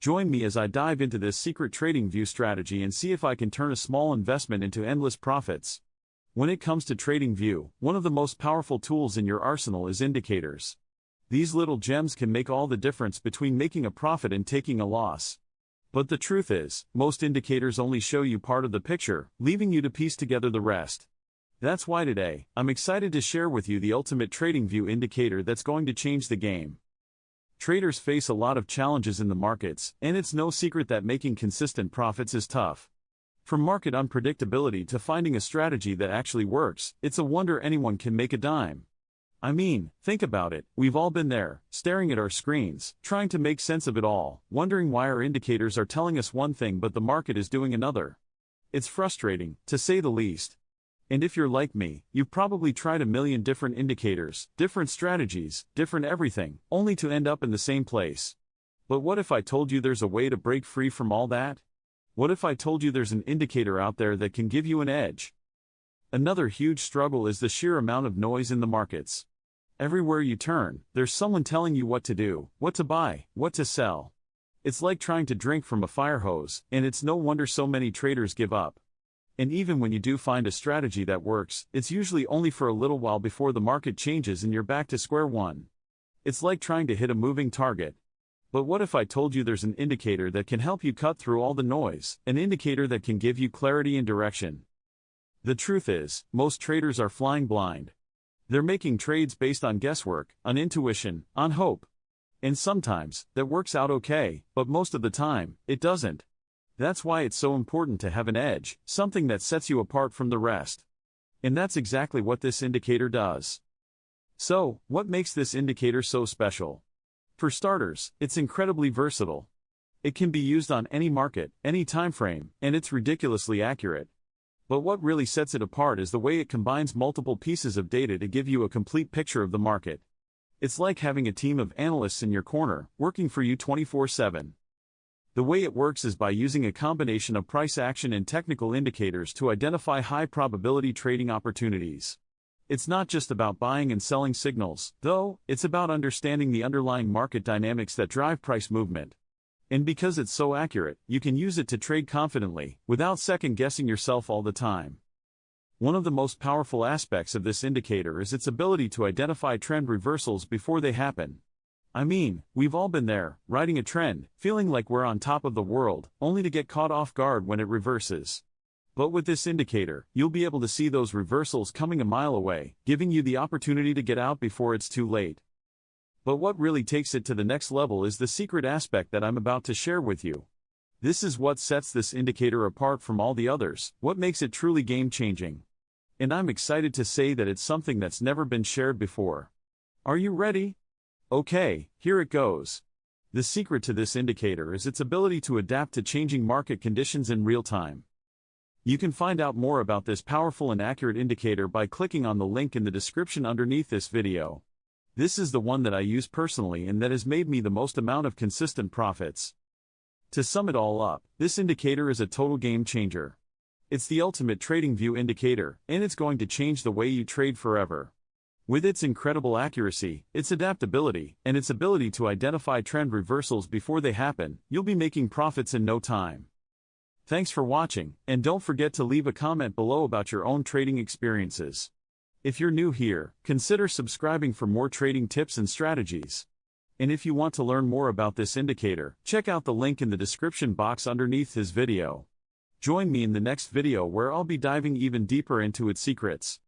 Join me as I dive into this secret TradingView strategy and see if I can turn a small investment into endless profits. When it comes to TradingView, one of the most powerful tools in your arsenal is indicators. These little gems can make all the difference between making a profit and taking a loss. But the truth is, most indicators only show you part of the picture, leaving you to piece together the rest. That's why today, I'm excited to share with you the ultimate TradingView indicator that's going to change the game. Traders face a lot of challenges in the markets, and it's no secret that making consistent profits is tough. From market unpredictability to finding a strategy that actually works, it's a wonder anyone can make a dime. I mean, think about it, we've all been there, staring at our screens, trying to make sense of it all, wondering why our indicators are telling us one thing but the market is doing another. It's frustrating, to say the least. And if you're like me, you've probably tried a million different indicators, different strategies, different everything, only to end up in the same place. But what if I told you there's a way to break free from all that? What if I told you there's an indicator out there that can give you an edge? Another huge struggle is the sheer amount of noise in the markets. Everywhere you turn, there's someone telling you what to do, what to buy, what to sell. It's like trying to drink from a fire hose, and it's no wonder so many traders give up. And even when you do find a strategy that works, it's usually only for a little while before the market changes and you're back to square one. It's like trying to hit a moving target. But what if I told you there's an indicator that can help you cut through all the noise, an indicator that can give you clarity and direction? The truth is, most traders are flying blind. They're making trades based on guesswork, on intuition, on hope. And sometimes, that works out okay, but most of the time, it doesn't. That's why it's so important to have an edge, something that sets you apart from the rest. And that's exactly what this indicator does. So, what makes this indicator so special? For starters, it's incredibly versatile. It can be used on any market, any time frame, and it's ridiculously accurate. But what really sets it apart is the way it combines multiple pieces of data to give you a complete picture of the market. It's like having a team of analysts in your corner, working for you 24/7. The way it works is by using a combination of price action and technical indicators to identify high-probability trading opportunities. It's not just about buying and selling signals, though, it's about understanding the underlying market dynamics that drive price movement. And because it's so accurate, you can use it to trade confidently, without second-guessing yourself all the time. One of the most powerful aspects of this indicator is its ability to identify trend reversals before they happen. I mean, we've all been there, riding a trend, feeling like we're on top of the world, only to get caught off guard when it reverses. But with this indicator, you'll be able to see those reversals coming a mile away, giving you the opportunity to get out before it's too late. But what really takes it to the next level is the secret aspect that I'm about to share with you. This is what sets this indicator apart from all the others, what makes it truly game-changing. And I'm excited to say that it's something that's never been shared before. Are you ready? Okay, here it goes. The secret to this indicator is its ability to adapt to changing market conditions in real time. You can find out more about this powerful and accurate indicator by clicking on the link in the description underneath this video. This is the one that I use personally and that has made me the most amount of consistent profits. To sum it all up, this indicator is a total game changer. It's the ultimate TradingView indicator, and it's going to change the way you trade forever. With its incredible accuracy, its adaptability, and its ability to identify trend reversals before they happen, you'll be making profits in no time. Thanks for watching, and don't forget to leave a comment below about your own trading experiences. If you're new here, consider subscribing for more trading tips and strategies. And if you want to learn more about this indicator, check out the link in the description box underneath this video. Join me in the next video where I'll be diving even deeper into its secrets.